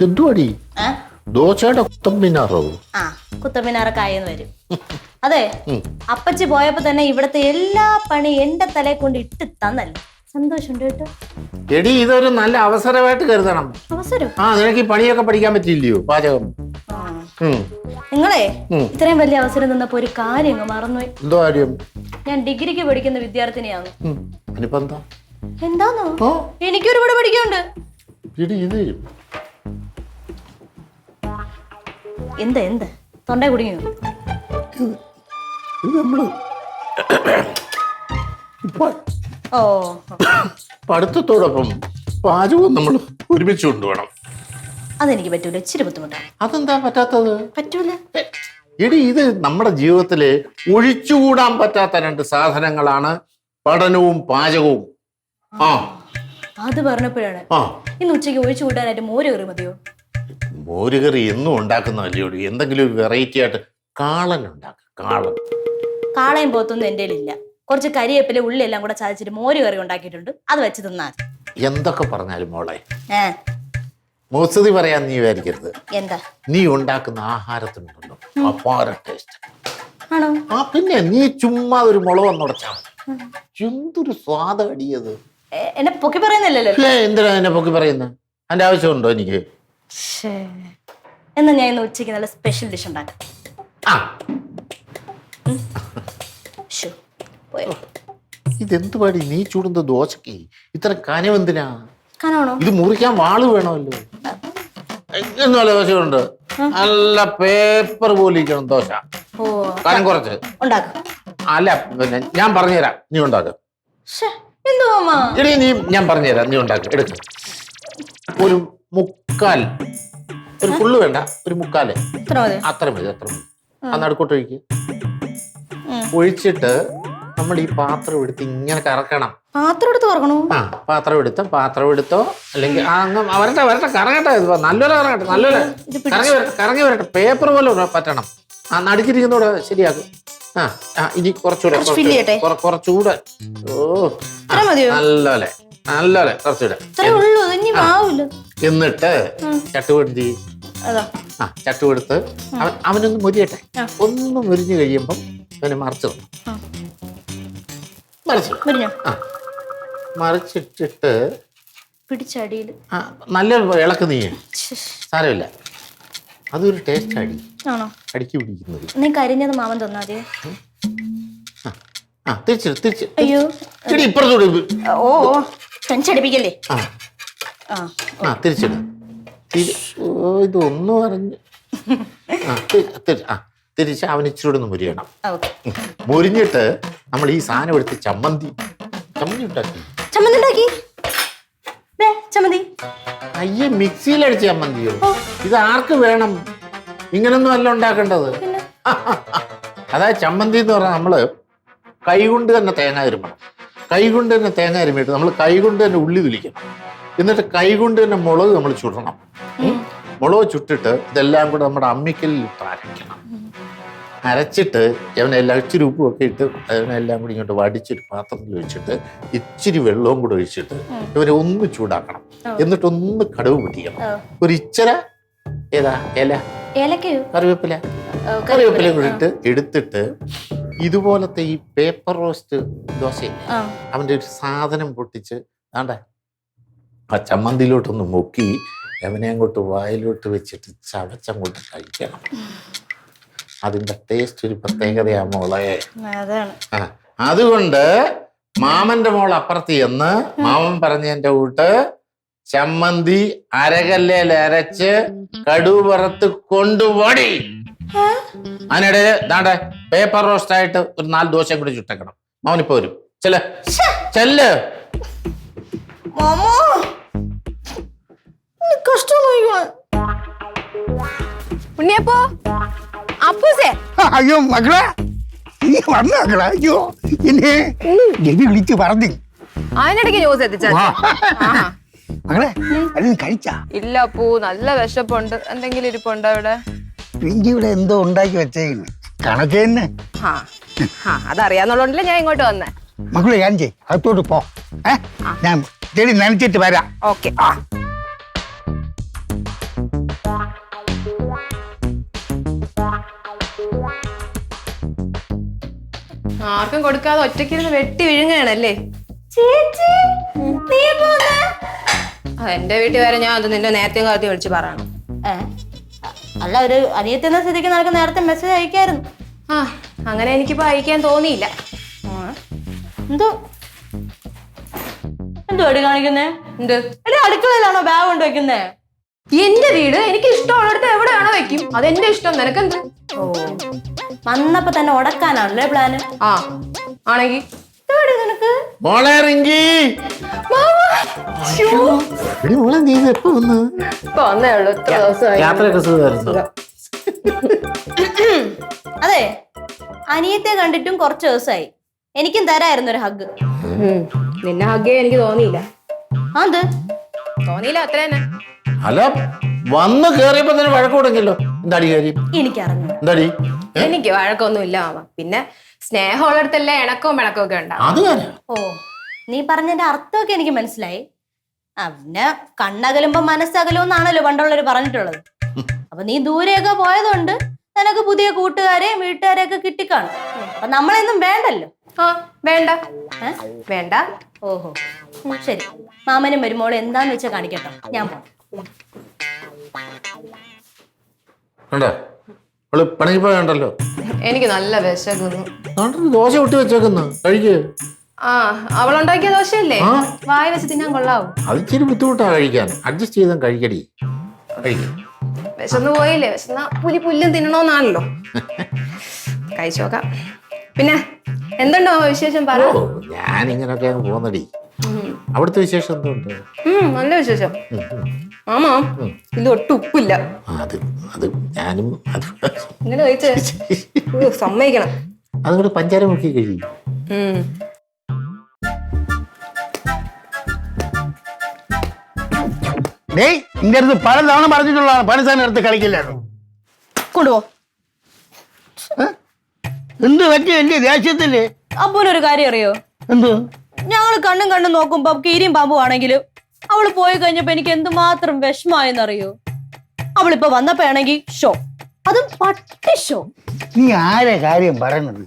എന്തുവാടി ദോശയുടെ കുത്തമ്പിനാറോ? ആ കുത്തമ്പിനാറൊക്കെ ആയെന്ന് വരും. അതെ, അപ്പച്ചി പോയപ്പോ തന്നെ ഇവിടത്തെ എല്ലാ പണി എന്റെ തലയെ കൊണ്ട് ഇട്ട് തന്നല്ലേ. സന്തോഷമുണ്ട് കേട്ടോ. എടി, ഇതൊരു നല്ല അവസരമായിട്ട് കരുതണം. അവസരം? ആ, നിനക്ക് ഈ പണിയൊക്കെ പഠിക്കാൻ പറ്റില്ലയോ പാചകം? നിങ്ങളെ ഇത്രയും വലിയ അവസരം തന്നപ്പോ ഒരു കാര്യം അങ്ങ് മറന്നുപോയി. എന്തോ കാര്യം? ഞാൻ ഡിഗ്രിക്ക് പഠിക്കുന്ന വിദ്യാർത്ഥിനിയാണ്. എന്താന്നോ? എനിക്ക് ഒരുപാട് പഠിക്കാനുണ്ട്. എന്ത് എന്ത് തൊണ്ടേ കുടുങ്ങിയോ? ഓ, പഠിത്തത്തോടൊപ്പം പാചകവും നമ്മൾ ഒരുമിച്ച് കൊണ്ടുപോകണം. അതെനിക്ക് പറ്റൂല, ഇച്ചിരി ബുദ്ധിമുട്ടാണ്. അതെന്താ പറ്റാത്തത്? പറ്റൂല എടി, ഇത് നമ്മുടെ ജീവിതത്തില് ഒഴിച്ചുകൂടാൻ പറ്റാത്ത രണ്ട് സാധനങ്ങളാണ് പഠനവും പാചകവും. അത് പറഞ്ഞപ്പോഴാണ് ഇന്ന് ഉച്ചയ്ക്ക് ഒഴിച്ചു കൂട്ടാനായിട്ട് മോര് കറി മതിയോ? മോരുകറി എന്നും ഉണ്ടാക്കുന്നതല്ലേ, എന്തെങ്കിലും ഒരു വെറൈറ്റി ആയിട്ട് കാളൻ ഉണ്ടാക്കുക. കാളയും പോത്തൊന്നും എന്റെ ഇല്ല. കുറച്ച് കരിയേപ്പില ഉള്ളി എല്ലാം കൂടെ ചതച്ചിട്ട് മോര് കറി ഉണ്ടാക്കിയിട്ടുണ്ട്, അത് വെച്ച് തിന്നാൽ. എന്തൊക്കെ പറഞ്ഞാലും മോളെ, മോസ്തുതി പറയാൻ നീ വിചാരിക്കരുത്. എന്താ? നീ ഉണ്ടാക്കുന്ന ആഹാരത്തിനുണ്ടല്ലോ അപാര ടേസ്റ്റ്. ആണോ? ആ പിന്നെ, നീ ചുമ്മാ ഒരു മുളക് ഒന്നുടച്ചാ എന്തൊരു സ്വാദ അടിയത്. എന്നെ പൊക്കി പറയുന്നില്ലല്ലോ. എന്തിനാ എന്നെ പൊക്കി പറയുന്നത്? അതിന്റെ ആവശ്യമുണ്ടോ എനിക്ക്? എന്നാ ഞാൻ ഇന്ന് ഉച്ചയ്ക്ക് നല്ല സ്പെഷ്യൽ ഡിഷ് ഉണ്ടാക്കാം. ഇതെന്ത് പാടി നീ ചൂടുന്ന ദോശക്ക് ഇത്ര കനവെന്തിനാ? കനമാണോ? ഇത് മുറിക്കാൻ വാള് വേണമല്ലോ. എന്നല്ല ദോശയുണ്ട്, നല്ല പേപ്പർ പോലെ ഇരിക്കണം ദോശ. കനം കുറച്ച് ഉണ്ടാക്കും. അല്ല പിന്നെ ഞാൻ പറഞ്ഞുതരാം, നീ ഉണ്ടാക്ക. ഞാൻ പറഞ്ഞുതരാം, നീ ഉണ്ടാക്ക. എടുക്ക ഒരു മുക്കാൽ, ഒരു ഫുള്ള് വേണ്ട, ഒരു മുക്കാല് അത്ര മതി. ആ നടുക്കോട്ട് ഒഴിക്ക്. ഒഴിച്ചിട്ട് നമ്മൾ ഈ പാത്രം എടുത്ത് ഇങ്ങനെ കറക്കണം. പാത്രം എടുത്തോ അല്ലെങ്കിൽ വരട്ടെ കറങ്ങട്ടെ, നല്ലൊരു കറങ്ങി വരട്ടെ. പേപ്പർ പോലെ പറ്റണം. നടിച്ചിരിക്കുന്നൂടെ ശരിയാക്കും. ഇനി കുറച്ചുകൂടെ. നല്ലപോലെ കുറച്ചുകൂടെ. എന്നിട്ട് ചട്ടുകൊടുത്ത് അവനൊന്ന് മുരിയട്ടെ. ഒന്ന് മുരിഞ്ഞു കഴിയുമ്പം അവന് മറിച്ചിട്ടിട്ട് പിടിച്ചടിയിൽ നല്ല ഇളക്ക് നീ സാരമില്ല. അതൊരു ടേസ്റ്റ് അടിക്ക് പിടിക്കുന്നത്. നീ കരിഞ്ഞത് മാമൻ തന്നാതെ. തിരിച്ചിട്ട് ഇപ്പുറത്തോട്. ഓ, ടെൻഷടിപ്പിക്കല്ലേ. തിരിച്ചിട്ട് ഇതൊന്നും അറിഞ്ഞ് തിരിച്ച് അവന് ഇച്ചിരി ഒന്ന് മുരിയണം. മുരിഞ്ഞിട്ട് നമ്മൾ ഈ സാധനം എടുത്ത് ചമ്മന്തി ഉണ്ടാക്കി. അയ്യേ, മിക്സിയിലടിച്ച ചമ്മന്തിയോ? ഇത് ആർക്ക് വേണം? ഇങ്ങനൊന്നും അല്ല ഉണ്ടാക്കേണ്ടത്. അതായത് ചമ്മന്തി എന്ന് പറഞ്ഞാൽ നമ്മള് കൈകൊണ്ട് തന്നെ തേങ്ങ അരിമണം. കൈകൊണ്ട് തന്നെ തേങ്ങ അരിമിട്ട് നമ്മൾ കൈകൊണ്ട് തന്നെ ഉള്ളി തുലിക്കണം. എന്നിട്ട് കൈകൊണ്ട് തന്നെ മുളക് നമ്മൾ ചുടണം. മുളക് ചുട്ടിട്ട് ഇതെല്ലാം കൂടെ നമ്മുടെ അമ്മിക്കല്ലിൽ അരയ്ക്കണം. അരച്ചിട്ട് അവനെല്ലാം ഇച്ചിരി ഉപ്പും ഒക്കെ ഇട്ട് അതിനെല്ലാം കൂടി ഇങ്ങോട്ട് വടിച്ചൊരു പാത്രത്തിൽ വെച്ചിട്ട് ഇച്ചിരി വെള്ളവും കൂടെ ഒഴിച്ചിട്ട് ഇവരെ ഒന്ന് ചൂടാക്കണം. എന്നിട്ടൊന്ന് കടുക് പൊട്ടിക്കണം. ഒരു ഇച്ചിര കറിവേപ്പില കൂടി ഇട്ട് എടുത്തിട്ട് ഇതുപോലത്തെ ഈ പേപ്പർ റോസ്റ്റ് ദോശയില്ലേ, അവൻ്റെ ഒരു സാധനം പൊട്ടിച്ച് ആ ചമ്മന്തിയിലോട്ടൊന്ന് മുക്കി അവനെ അങ്ങോട്ട് വായിലോട്ട് വെച്ചിട്ട് ചവച്ചങ്ങോട്ട് കഴിക്കണം. അതിന്റെ ടേസ്റ്റ് ഒരു പ്രത്യേകതയാ മോളെ. അതുകൊണ്ട് മാമന്റെ മോൾ അപ്പുറത്ത് ചെന്ന് മാമൻ പറഞ്ഞതിന്റെ കൂട്ട് ചമ്മന്തി അരകല്ലേൽ അരച്ച് കടുക് വറുത്ത് കൊണ്ടുപോടി. അതിനിടെ ദാണ്ടെ പേപ്പർ റോസ്റ്റ് ആയിട്ട് ഒരു 4 ദോശ കൂടി ചുട്ടക്കണം. മാമനിപ്പോ വരും. ചെല്ല്. ഉണ്ണിയപ്പോ അപ്പൂസേ. അയ്യോ മകളെ, നീ വന്നു മകളെ. അയ്യോ എന്നെ രവി വിളിച്ച് പറഞ്ഞു. അതിനിടയ്ക്ക് ന്യൂസ് എത്തിച്ചാ മകളെ, അത് കഴിച്ചാ? ഇല്ല അപ്പൂ, നല്ല വിശപ്പുണ്ട്. എന്തെങ്കിലും ഇരിപ്പുണ്ടോ ഇവിടെ? പിഞ്ചി ഇവിടെ എന്തോ ഉണ്ടാക്കി വെച്ചേന്ന് കണക്കേന്ന്. അതറിയാന്നുള്ളതല്ലേ ഞാൻ ഇങ്ങോട്ട് വന്നേ. മകളെ ഞാൻ അകത്തോട്ട് പോ. ഞാൻ ചെടി നനച്ചിട്ട് വരാം. ഓക്കെ. ആർക്കും കൊടുക്കാതെ ഒറ്റയ്ക്കിരുന്ന് വെട്ടി വിഴുങ്ങണല്ലേ? ചേച്ചി നീ പോന്നെ? എന്റെ വീട്ടിൽ വരെ ഞാൻ അത് നിന്റെ നേരത്തെ കാലത്ത് വിളിച്ച് പറയണം. അല്ല, ഒരു അനിയത്തിന്ന സ്ഥിതിക്ക് നിനക്ക് നേരത്തെ മെസ്സേജ് അയക്കായിരുന്നു. ആ, അങ്ങനെ എനിക്കിപ്പോ അയക്കാൻ തോന്നിയില്ല. എന്തോ അടി കാണിക്കുന്നേ? എന്ത്? എടി അടുക്കളയിലാണോ ബാഗ് കൊണ്ട് വെക്കുന്നേ? എന്റെ വീട് എനിക്ക് ഇഷ്ടമുള്ളിടത്ത് എവിടെയാണോ വെക്കും. അതെന്റെ ഇഷ്ടം. നിനക്കെന്ത്? ഓ, വന്നപ്പോ തന്നെ ഉടക്കാനാണല്ലേ പ്ലാന്? ആ, ആണെങ്കി നിനക്ക് മോളെ റിങ്കി, എടി മോളെ നീ എപ്പോ വന്ന്? ഇപ്പൊ വന്നേ ഉള്ളൂ. ഇത്ര ദിവസമായി. യാത്രയൊക്കെ സുഖമായിരുന്നു. അതെ, അനിയത്തെ കണ്ടിട്ടും കുറച്ച് ദിവസമായി. എനിക്കും തരായിരുന്നു ഒരു ഹഗ്. നിന്നെ ഹഗ് എനിക്ക് തോന്നിയില്ല. അത് തോന്നിയില്ല, അത്ര തന്നെ. അല്ല, വന്ന് കേറിയപ്പോ തന്നെ വഴക്ക് തുടങ്ങിയല്ലോ. എന്താടി കാര്യം? എനിക്കറിഞ്ഞു. എന്താടി? എനിക്ക് വഴക്കൊന്നും ഇല്ല മാമ. പിന്നെ സ്നേഹമുള്ളിടത്തല്ലേ ഇണക്കവും പിണക്കവും ഒക്കെ ഉണ്ടാവും. അത് ഓ, നീ പറഞ്ഞതിന്റെ അർത്ഥമൊക്കെ എനിക്ക് മനസ്സിലായി. പിന്നെ കണ്ണകലുമ്പോ മനസ്സകലുമെന്നാണല്ലോ പണ്ടുള്ളവര് പറഞ്ഞിട്ടുള്ളത്. അപ്പൊ നീ ദൂരെയൊക്കെ പോയതുകൊണ്ട് നിനക്ക് പുതിയ കൂട്ടുകാരെയും വീട്ടുകാരെയൊക്കെ കിട്ടിക്കാണും. അപ്പൊ നമ്മളെന്നും വേണ്ടല്ലോ. ആ, വേണ്ട വേണ്ട. ഓഹോ, ശരി. മാമനും വരുമ്പോഴും എന്താന്ന് വെച്ചാൽ കാണിക്കട്ടോ. ഞാൻ പോണം. കണ്ടോ, അവള് പണിക്ക് പോയണ്ടല്ലോ. എനിക്ക് നല്ല വിശക്കുന്നു. ദോശ വിട്ട് വെച്ചേക്കുന്നു, കഴിക്ക്. ആ, അവളുണ്ടാക്കിയ ദോശയല്ലേ? വായി വെച്ച് തിന്നാൻ കൊള്ളാവും. അത് ഇച്ചിരി ബുദ്ധിമുട്ടാ കഴിക്കാൻ. അഡ്ജസ്റ്റ് ചെയ്താൽ കഴിക്കടി. കഴിക്കും. വിശന്ന് പോയില്ലേ? വിശന്ന പുല്ലും തിന്നണോന്നാണല്ലോ. കഴിച്ചു നോക്കാം. പിന്നെ എന്തുണ്ടോ വിശേഷം? പറ. ഞാൻ ഇങ്ങനൊക്കെ പോന്നടി. അവിടുത്തെ വിശേഷം എന്തുണ്ട്? നല്ല വിശേഷം. ആമാ, ഇത് ഒട്ടും ഉപ്പില്ല. അത് അത് ഞാനും ഇങ്ങനെ കഴിച്ചേ സമ്മതിക്കണം. അതുകൊണ്ട് പഞ്ചാര മുക്കി കഴിയും. ഡേയ്, നിന്റെ അടുത്ത് പലതവണ പറഞ്ഞിട്ടുള്ളതാണ് പണിസാൻ അടുത്ത് കളിക്കില്ലായിരുന്നു. കൊണ്ടുപോ. എന്ത് പറ്റി വലിയ ദേഷ്യത്തില്? അപ്പോനൊരു കാര്യം അറിയോ? എന്ത്? ഞങ്ങള് കണ്ണും നോക്കുമ്പോ കീരിയും പാമ്പും ആണെങ്കിലും അവള് പോയി കഴിഞ്ഞപ്പോ എനിക്ക് എന്തുമാത്രം വിഷമായെന്നറിയോ? അവളിപ്പോ വന്നപ്പോ ആണെങ്കിൽ ഷോ, അതും പട്ടി ഷോ. നീ ആരെ കാര്യം പറയുന്നത്?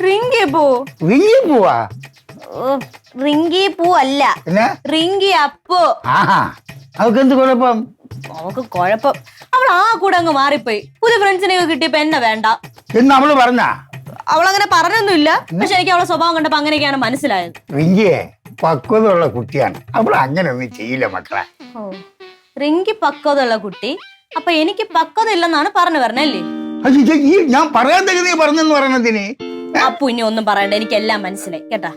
റിങ്കി പൂ. റിങ്കി പൂവാ? റിങ്കി പൂ അല്ല, റിങ്കി അപ്പു. ആഹാ, അവക്ക് എന്ത് കുഴപ്പം? അവക്ക് കുഴപ്പം, അവൾ ആ കൂടെ അങ്ങ് മാറിപ്പോയി. പുതിയ ഫ്രണ്ട്സിനെയൊക്കെ കിട്ടിയപ്പോ എന്നെ വേണ്ട എന്ന് അവള് പറഞ്ഞാ? അവളങ്ങനെ പറഞ്ഞൊന്നുമില്ല. പക്ഷെ എനിക്ക് അവളെ സ്വഭാവം കണ്ടപ്പോ അങ്ങനെയൊക്കെയാണ് മനസ്സിലായത്. റിങ്കിയെ പക്വതയുള്ള കുട്ടിയാണ്, അവൾ അങ്ങനെ ഒന്നും ചെയ്യില്ല മക്കളെ. ഓ, റിങ്കി പക്വതയുള്ള കുട്ടി. അപ്പൊ എനിക്ക് പക്വത ഇല്ലെന്നാണ് പറഞ്ഞു വരണല്ലേ? ഞാൻ പറയാൻ തകതി പറഞ്ഞെന്ന് പറയണതിന് അപ്പു ഇനി ഒന്നും പറയണ്ട, എനിക്കെല്ലാം മനസ്സിലായി കേട്ടാ.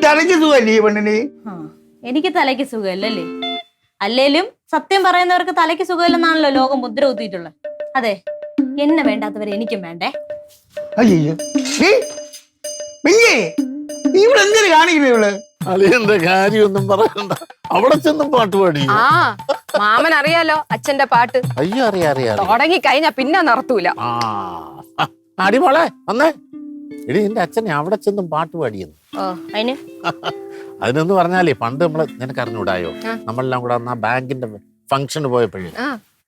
തലയ്ക്ക് സുഖല്ലേ ഈ പെണ്ണിന്? എനിക്ക് തലയ്ക്ക് സുഖമല്ലേ? അല്ലേലും സത്യം പറയുന്നവർക്ക് തലയ്ക്ക് സുഖമില്ലെന്നാണല്ലോ ലോകം മുദ്ര കുത്തിയിട്ടുള്ളത്. അതെ, എന്നെ വേണ്ടാത്തവരെ എനിക്കും വേണ്ടേ. അയ്യോ, ഇവിടെ എന്തിനു കാണിക്കണേ ഇവള്? അളിയന്റെ കാര്യമൊന്നും പറയണ്ട, അവിടെ ചെന്നും പാട്ട് പാടി. ആ, മാമൻ അറിയാലോ അച്ഛന്റെ പാട്ട്. അയ്യോ, അറിയാം. തുടങ്ങി കഴിഞ്ഞാ പിന്നെ നിർത്തൂല. അടിമോളെ വന്നേ. എടി, എന്റെ അച്ഛനെ അവിടെ ചെന്നും പാട്ട് പാടിയെന്ന്. അതിന് അതിനെന്ന് പറഞ്ഞാലേ പണ്ട് നമ്മള് നിനക്ക് അറിഞ്ഞൂടായോ, നമ്മളെല്ലാം കൂടെ അന്ന് ആ ബാങ്കിന്റെ ഫംഗ്ഷന് പോയപ്പോഴേ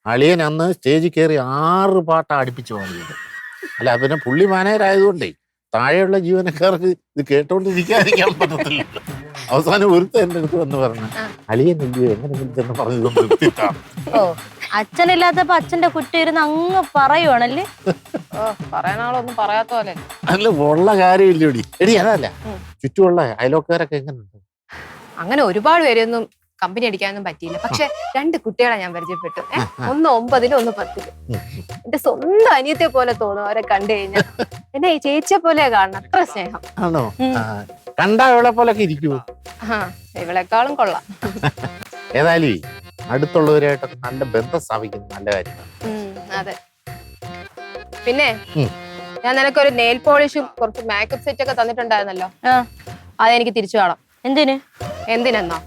അളിയൻ അന്ന് സ്റ്റേജിൽ കയറി 6 പാട്ടാ അടുപ്പിച്ച് പാടിയത്. അല്ല, പിന്നെ പുള്ളി മാനേജരായതുകൊണ്ടേ താഴെയുള്ള ജീവനക്കാർക്ക് ഇത് കേട്ടോണ്ടിരിക്കാതിരിക്കാൻ പറ്റത്തില്ല. അവസാനം ഒരുത്ത എന്റെ അടുത്ത് വന്ന് പറഞ്ഞു, അളിയൻ ഇല്ലയോ എങ്ങനെയെങ്കിലും ചെന്ന് പറഞ്ഞത് നിർത്തിയിട്ടാണ്. ഓ, അച്ഛനില്ലാത്തപ്പോ അച്ഛന്റെ കുറ്റം ഇരുന്ന് അങ്ങ് പറയുവാണല്ലേ? പറയാനാളൊന്നും പറയാത്ത പോലെ. അല്ല, ഉള്ള കാര്യമില്ലടി. എടി, അതല്ല, ചുറ്റുമുള്ള അയലോക്കാരൊക്കെ എങ്ങനെയുണ്ട്? അങ്ങനെ ഒരുപാട് പേരൊന്നും കമ്പനി അടിക്കാനൊന്നും പറ്റിയില്ല. പക്ഷെ 2 കുട്ടികളെ ഞാൻ പരിചയപ്പെട്ടു. ഒന്ന് 9-ലും ഒന്ന് 10-ലും. എന്റെ സ്വന്തം അനിയത്തെ പോലെ തോന്നും അവരെ കണ്ടു കഴിഞ്ഞാൽ. എന്നെ ഈ ചേച്ചിയെ പോലെ കാണണം, അത്ര സ്നേഹം. ആണോ? കണ്ടാ ഇവളെ പോലൊക്കെ ഇരിക്കുവോ? ഇവളെക്കാളും കൊള്ളാം. ഏതായാലും അടുത്തുള്ളവരായിട്ടൊക്കെ നല്ല ബന്ധം സ്ഥാപിക്കുന്നത് നല്ല കാര്യമാണ്. അതെ. പിന്നെ ഞാൻ നിനക്കൊരു നെയിൽ പോളിഷും കുറച്ച് മേക്കപ്പ് സെറ്റ് ഒക്കെ തന്നിട്ടുണ്ടായിരുന്നല്ലോ, അതെനിക്ക് തിരിച്ചു വേണം. എന്തിനെന്നോ?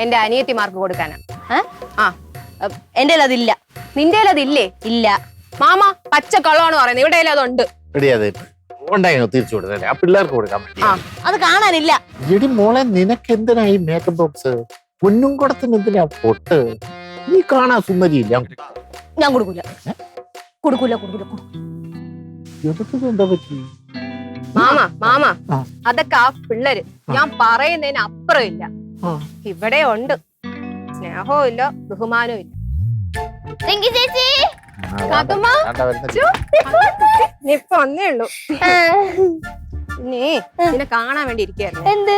എന്റെ അനിയത്തിമാർക്ക് കൊടുക്കാനാ. എന്റെ അതില്ല. നിന്റെ അതില്ലേ? ഇല്ല. മാമ പച്ച കള്ളമാണ് പറയുന്നത്, ഇവിടെ അതുണ്ട്. ഉണ്ടായിരുന്നു തിരിച്ചു കൊടുത്തല്ലേ ആ പിള്ളേർക്ക് കൊടുക്കാൻ പറ്റി ആ അത് കാണാനില്ല. എടി മോളെ നിനക്ക് എന്തിനാ ഈ മേക്കപ്പ് ബോക്സ് പൊന്നും കുടത്തിന് എന്തിനാ പൊട്ട് നീ കാണാൻ സുന്ദരിയില്ല ഞാൻ കൊടുക്കൂല. കൊടുക്കൂല കൊടുക്കൂല. ഇതൊക്കെ എന്താ പറ്റി മാമ ആ. അതൊക്കെ ആ പിള്ളേര് ഞാൻ പറയുന്നതിന് അപ്പുറം ഇല്ല. ആ. ഇവിടെ ഉണ്ട് സ്നേഹവും ഇല്ല ബഹുമാനവും ഇല്ല. ചേച്ചി കാത്തുമ്മ. ആണ്ടാ വരുന്നത്. നീ ഇപ്പൊ വന്നേ ഉള്ളൂ. നീ നിന്നെ കാണാൻ വേണ്ടി ഇരിക്കായിരുന്നു. എന്ത്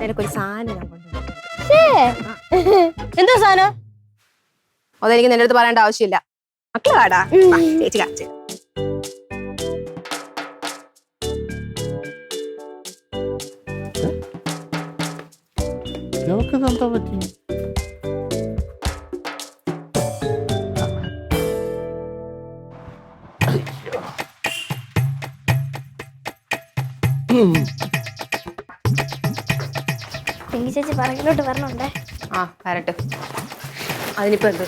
നിനക്കൊരു സാധനം ഞാൻ കൊണ്ടുവന്നു. എന്തോ സാധനം? അതെനിക്ക് നിന്റെ അടുത്ത് പറയേണ്ട ആവശ്യമില്ല. മക്കള് കാടാ ചേച്ചി കാണിച്ചു. ഇവക്ക് ഇതെന്താ പറ്റി പിങ്കി ചേച്ചി പറകിലോട്ട് വരണുണ്ടേ. ആ വരട്ടെ. അതിനിപ്പോ എന്ത്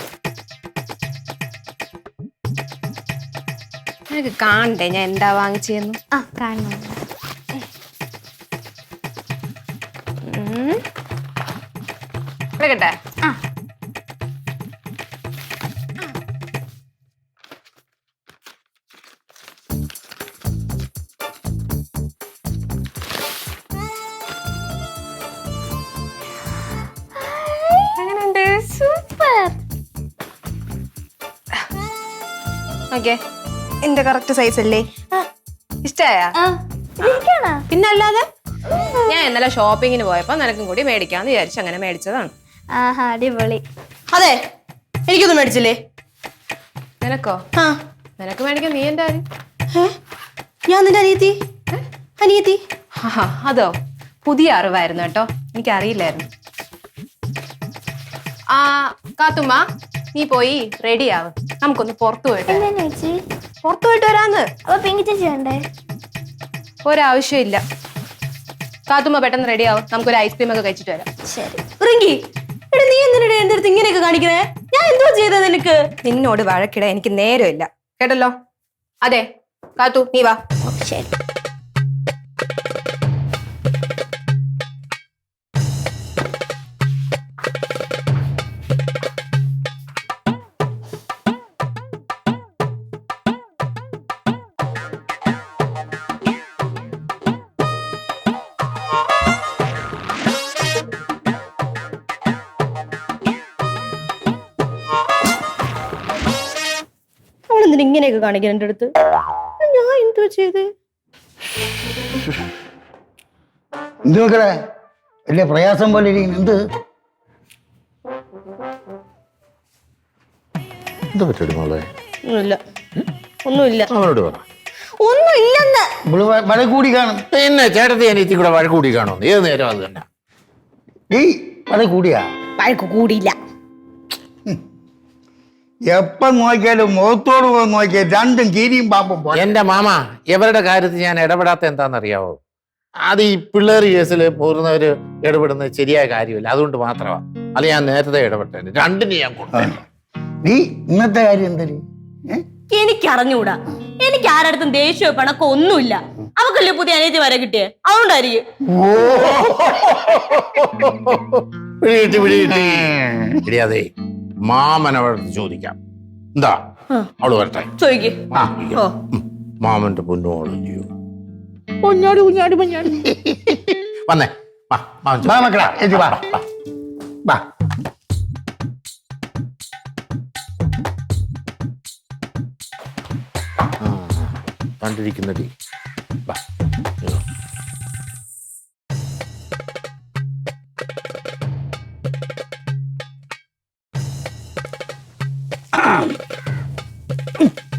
നിനക്ക് കാണണ്ടേ ഞാൻ എന്താ വാങ്ങിച്ചെന്നു? ആ കാണുന്നുണ്ട്. കേട്ടെ ആ എങ്ങനെയുണ്ട്? സൂപ്പർ. ഓക്കെ എന്റെ കറക്റ്റ് സൈസ് അല്ലേ? ഇഷ്ടായ? ഇരിക്കണോ? പിന്നല്ലാതെ ഞാൻ ഇന്നലെ ഷോപ്പിങ്ങിന് പോയപ്പോ നിനക്കും കൂടി മേടിക്കാന്ന് വിചാരിച്ചു അങ്ങനെ മേടിച്ചതാണ്. ആഹാ അടിപൊളി. അതെ എനിക്കൊന്നും മേടിച്ചില്ലേ? നിനക്കോ? ആ നിനക്ക് മേടിക്കാൻ നീ എന്റെ ആര്? ഞാൻ നിന്റെ അനിയത്തി. അനിയത്തി അതോ പുതിയ അറിവായിരുന്നു കേട്ടോ, എനിക്കറിയില്ലായിരുന്നു. ആ കാത്തുമ്മ നീ പോയി റെഡി ആവ്, നമുക്കൊന്ന് പുറത്തു പോയിട്ട് എന്താ ചേച്ചി? പുറത്തു പോയിട്ട് വരാന്ന്. അപ്പൊ പിങ്കി ചേച്ചി ഉണ്ടേ? ഒരാവശ്യമില്ല. കാത്തുമ്മ പെട്ടെന്ന് റെഡി ആവും, നമുക്കൊരു ഐസ്ക്രീം ഒക്കെ കഴിച്ചിട്ട് വരാം. ശരി. റിങ്കി എടാ നീ എന്തിനാ എന്റെ അടുത്ത് ഇങ്ങനെയൊക്കെ കാണിക്കണേ? ഞാൻ എന്തോ ചെയ്തത് നിനക്ക്? നിന്നോട് വഴക്കിട എനിക്ക് നേരമില്ല കേട്ടല്ലോ. അതെ കാത്തു നീ വാ. ശരി. അവളെന്തിനാ ഇങ്ങനെയൊക്കെ കാണിക്കണം എന്റെ അടുത്ത്? ഞാൻ എന്തോ ചെയ്ത്? എന്ത് മക്കളെ വലിയ പ്രയാസം പോലെ ഇരിക്കുന്നു. എന്ത് എന്താ പറ്റി മോളെ? ഒന്നുമില്ല ഒന്നുമില്ല അവനോട് പറ. ഒന്നുമില്ലെന്ന്. ഇവള് മഴ കൂടി കാണും. പിന്നെ ചേട്ടത്തി അനിയത്തി കൂടെ വഴക്ക് കൂടി കാണുമെന്ന് ഏത് നേരം അത് തന്നെ. ഈ മഴ കൂടിയാ വഴക്ക് കൂടിയില്ല. എപ്പം നോക്കിയാലും മുഖത്തോട് പോയി നോക്കിയാൽ രണ്ടും കീരിയും പാമ്പും പോലെ. എന്റെ മാമ ഇവരുടെ കാര്യത്തിൽ ഞാൻ ഇടപെടാത്ത എന്താണെന്നറിയാവോ? അത് ഈ പിള്ളേർ കേസിൽ പൂർണ്ണവര് ഇടപെടുന്നത് ശരിയായ കാര്യമില്ല, അതുകൊണ്ട് മാത്രമാ. അത് ഞാൻ നേരത്തെ ഇടപെട്ടേനെ, രണ്ടിന് ഞാൻ കൊണ്ടുവന്നു. നീ ഇന്നത്തെ കാര്യം എന്തര്? എനിക്ക് അറിഞ്ഞൂടാ. എനിക്ക് ആരടുത്തും ദേഷ്യമോ പിണക്കോ ഒന്നുമില്ല. അവക്കല്ലേ പുതിയ അനിയത്തി വരെ കിട്ടിയേ, അതുകൊണ്ടായിരിക്കും. പിടികിട്ടി. അതെ മാമൻ അവളടുത്ത് ചോദിക്കാം. എന്താ അവള് വരട്ടെ. ചോദിക്ക്. ആ, ഓ മാമന്റെ പൊന്നോളല്ലയോ പൊഞ്ഞാടി കുഞ്ഞാടി പൊഞ്ഞാടി. വന്നേ വാ, മാമൻ വാ മക്കളാ, ചേച്ചി വാ. വാ. കണ്ടിരിക്കുന്നടി. വാ.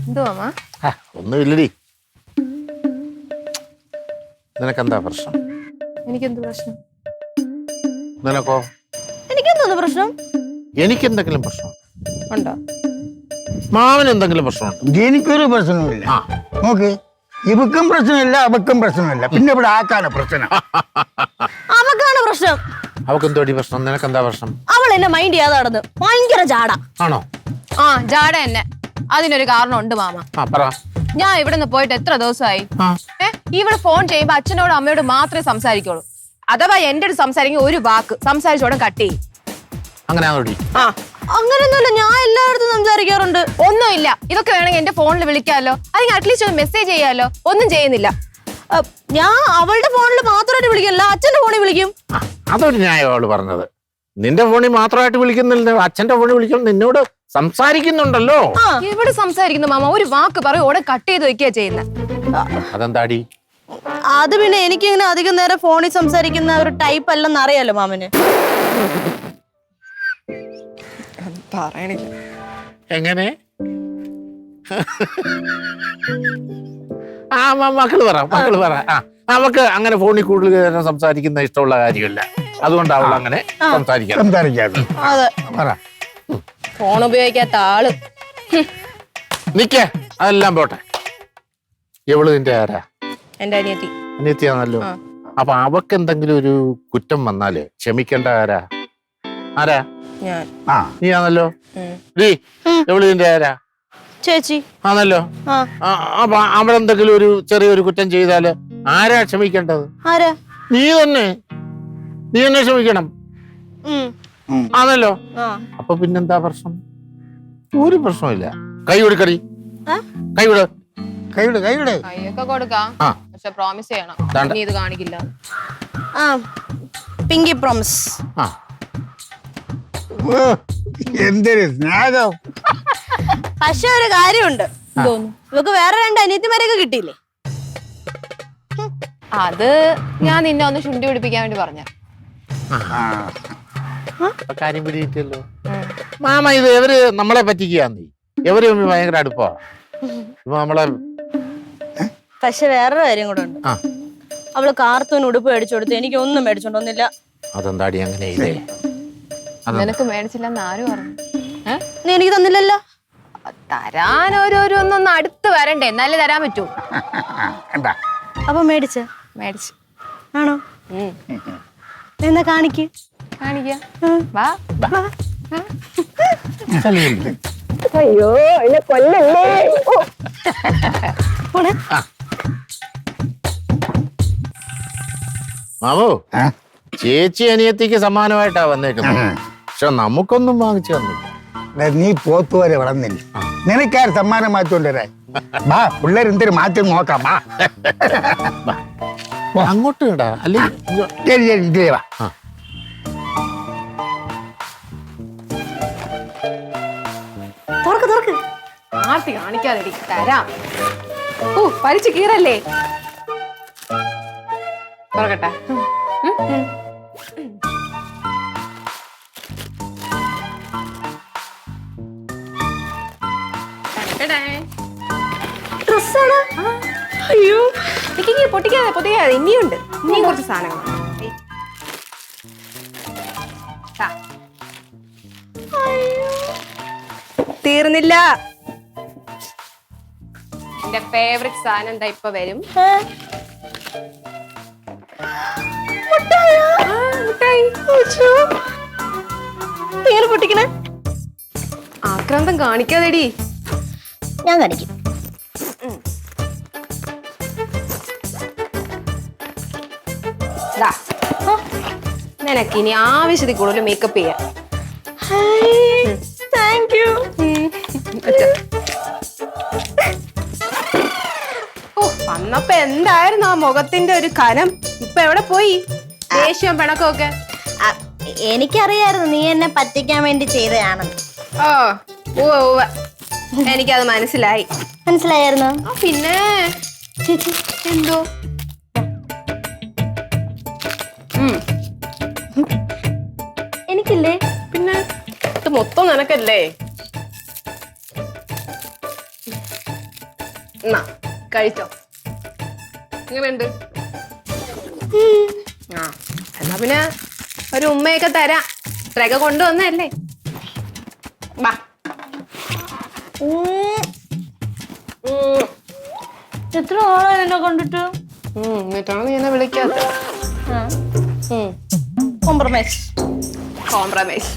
എന്തുവാ മാ? ഒന്നുമില്ലടി. നിനക്കെന്താ പ്രശ്നം? എനിക്കെന്ത് പ്രശ്നം? നിനക്കോ? എനിക്കെന്തോന്ന് പ്രശ്നം? എനിക്കെന്തെങ്കിലും പ്രശ്നം ഉണ്ടോ? മാമന് എന്തെങ്കിലും പ്രശ്നമുണ്ടോ? എനിക്കൊരു പ്രശ്നമില്ല. ആ നോക്ക്, ഇവക്കും പ്രശ്നമില്ല അവക്കും പ്രശ്നമില്ല, പിന്നെ ഇവിടെ ആക്കാണ് പ്രശ്നം. അവക്കാണ് പ്രശ്നം. അവക്ക് എന്തോടി പ്രശ്നം? നിനക്കെന്താ പ്രശ്നം? അവൾ എന്നെ മൈൻഡ് ചെയ്യാതെ നടന്ന് ഭയങ്കര ചാട. ആണോ? ആ ജാട തന്നെ. അതിനൊരു കാരണം ഉണ്ട് മാമ. ആ പറ. ഞാൻ ഇവിടെ നിന്ന് പോയിട്ട് എത്ര ദിവസമായി? ഇവിടെ ഫോൺ ചെയ്യുമ്പോ അച്ഛനോടും അമ്മയോടും മാത്രമേ സംസാരിക്കുള്ളൂ. അഥവാ എന്റെ അടുത്ത് സംസാരിക്കും ഒരു വാക്ക് സംസാരിച്ചോടെ കട്ട് ചെയ്യും. അങ്ങനെയൊന്നുമില്ല, ഞാൻ എല്ലായിടത്തും സംസാരിക്കാറുണ്ട്. ഒന്നുമില്ല. ഇതൊക്കെ വേണമെങ്കിൽ എന്റെ ഫോണിൽ വിളിക്കാമല്ലോ, അല്ലെങ്കിൽ അറ്റ്ലീസ്റ്റ് ഒന്ന് മെസ്സേജ് ചെയ്യാമല്ലോ. ഒന്നും ചെയ്യുന്നില്ല. ഞാൻ അവളുടെ ഫോണിൽ മാത്രമായിട്ട് വിളിക്കല്ല, അച്ഛന്റെ ഫോണിൽ വിളിക്കും. അതൊരു ന്യായം അവള് പറഞ്ഞത്. നിന്റെ ഫോണിൽ മാത്രമായിട്ട് വിളിക്കുന്നില്ല, അച്ഛന്റെ ഫോണിൽ വിളിക്കണം. നിന്നോട് സംസാരിക്കുന്നുണ്ടല്ലോ. എവിടെ സംസാരിക്കുന്നു മാമ? ഒരു വാക്ക് പറയും ഓടെ കട്ട് ചെയ്ത് വെക്കുക ചെയ്യുന്നത്. അതെന്താടി? അത് പിന്നെ എനിക്കിങ്ങനെ അധികം നേരം ഫോണിൽ സംസാരിക്കുന്ന ഒരു ടൈപ്പ് അല്ലെന്ന് അറിയാലോ മാമന്. പറയണില്ല. എങ്ങനെ? മക്കള് പറ. അവക്ക് അങ്ങനെ ഫോണിൽ കൂടുതൽ നേരം സംസാരിക്കുന്ന ഇഷ്ടമുള്ള കാര്യമില്ല. അതുകൊണ്ടാണ് അവൾ അങ്ങനെ സംസാരിക്കാതെ. അതെ, പറ. ഫോൺ ഉപയോഗിക്കാത്ത ആള്. നിക്ക, അതെല്ലാം പോട്ടെ. എവള് നിന്റെ ആരാ? എന്റെ അനിയത്തി. അനിയത്തിയാണല്ലോ. അപ്പൊ അവക്ക് എന്തെങ്കിലും ഒരു കുറ്റം വന്നാല് ക്ഷമിക്കേണ്ട ആരാ? ഞാൻ. നീയാണല്ലോ. എവള് നിന്റെ ആരാ? ചേച്ചി ആണല്ലോ. അപ്പൊ അവളെന്തെങ്കിലും ഒരു ചെറിയൊരു കുറ്റം ചെയ്താല് ആരാ ക്ഷമിക്കേണ്ടത്? ആരാ? നീ തന്നെ ക്ഷമിക്കണം. ആണല്ലോ. അപ്പൊ പിന്നെന്താ പ്രശ്നം? ഒരു പ്രശ്നമില്ല. കൈ കൊടുക്കടി. കൈവിട്. കൈയൊക്കെ കൊടുക്കാം, പക്ഷെ പ്രോമിസ് ചെയ്യണം നീ ഇത് കാണിക്കില്ല. പിങ്കി പ്രോമിസ്. എന്തൊരു സ്നേഹം. പക്ഷെ ഒരു കാര്യമുണ്ട്, ഇവക്ക് വേറെ 2 അനിയത്തിമാരൊക്കെ കിട്ടിയില്ലേ? അത് ഞാൻ നിന്നെ ഒന്ന് ചുണ്ടി പിടിപ്പിക്കാൻ വേണ്ടി പറഞ്ഞ കാര്യം പിടിയിട്ടല്ലോ മാമ. ഇത് എവര് നമ്മളെ പറ്റിക്കാന്ന്. എവര് ഭയങ്കര അടുപ്പാ ഇപ്പൊ നമ്മളെ. പക്ഷെ വേറൊരു കാര്യം കൂടെ ഉണ്ട്. അവള് കാർത്തൂന് ഉടുപ്പ് മേടിച്ചു കൊടുത്ത് എനിക്ക് ഒന്നും മേടിച്ചോണ്ടൊന്നില്ല. അതെന്താടി അങ്ങനെ? നിനക്ക് മേടിച്ചില്ലെന്ന് ആരും പറഞ്ഞു? നീ എനിക്ക് തന്നില്ലല്ലോ. തരാൻ ഓരോന്നൊന്ന് അടുത്ത് വരണ്ടേ, എന്നാലേ തരാൻ പറ്റൂ. അപ്പൊ മേടിച്ചു ആണോ? എന്നാ കാണിക്കാം. വാ. അയ്യോ എന്നെ കൊല്ലല്ലേ. മാമോ, ചേച്ചി അനിയത്തിക്ക് സമ്മാനമായിട്ടാ വന്നേക്കുന്നത്. പക്ഷെ നമുക്കൊന്നും വാങ്ങിച്ചു തന്നില്ല. നീ പോത്തുവരെ വളർന്നില്ല, നിനക്കാർ സമ്മാനം മാറ്റിക്കൊണ്ടുവരാൻ. വാ, പിള്ളേർ എന്തൊരു മാറ്റം നോക്കാം. അങ്ങോട്ട് കേടാ. അല്ലെങ്കിൽ വാ. ആർത്തി കാണിക്കാതെ തരാം. പരിച്ച് കീറല്ലേ? തുറക്കട്ടെ. അയ്യോ പൊട്ടിക്കാതെ ഇനിയുണ്ട്. ഇനിയും കുറച്ച് സാധനങ്ങൾ. തീർന്നില്ല. എന്റെ ഫേവറേറ്റ് സാധനം എന്താ ഇപ്പൊ വരും. പൊട്ടിക്കണേ. ആക്രാന്തം കാണിക്കാതെടി. ഞാൻ കാണിക്കും. നിനക്കിനി ആവശ്യത്തിൽ കൂടുതൽ മേക്കപ്പ് ചെയ്യാം. Thank you. വന്നപ്പോ എന്തായിരുന്നു ആ മുഖത്തിന്റെ ഒരു കനം? ഇപ്പൊ എവിടെ പോയി ദേഷ്യം പിണക്കമൊക്കെ? എനിക്കറിയായിരുന്നു നീ എന്നെ പറ്റിക്കാൻ വേണ്ടി ചെയ്തതാണെന്ന്. എനിക്കത് മനസ്സിലായി. മനസ്സിലായിരുന്നു? പിന്നെ ചേച്ചി എന്തോ എനിക്കില്ലേ? പിന്നെ ഇത് മൊത്തം നിനക്കല്ലേ? എന്നാ കഴിച്ചോ. എങ്ങനെയുണ്ട്? എന്നാ പിന്നെ ഒരു ഉമ്മയൊക്കെ തരാം. ഇത്രയൊക്കെ കൊണ്ടുവന്നല്ലേ. വാ. എത്ര ആളാണ് എന്നെ കണ്ടിട്ട്? എന്നിട്ടാണ് നീ എന്നെ വിളിക്കാത്ത. കോംപ്രമൈസ്. കോംപ്രമൈസ്.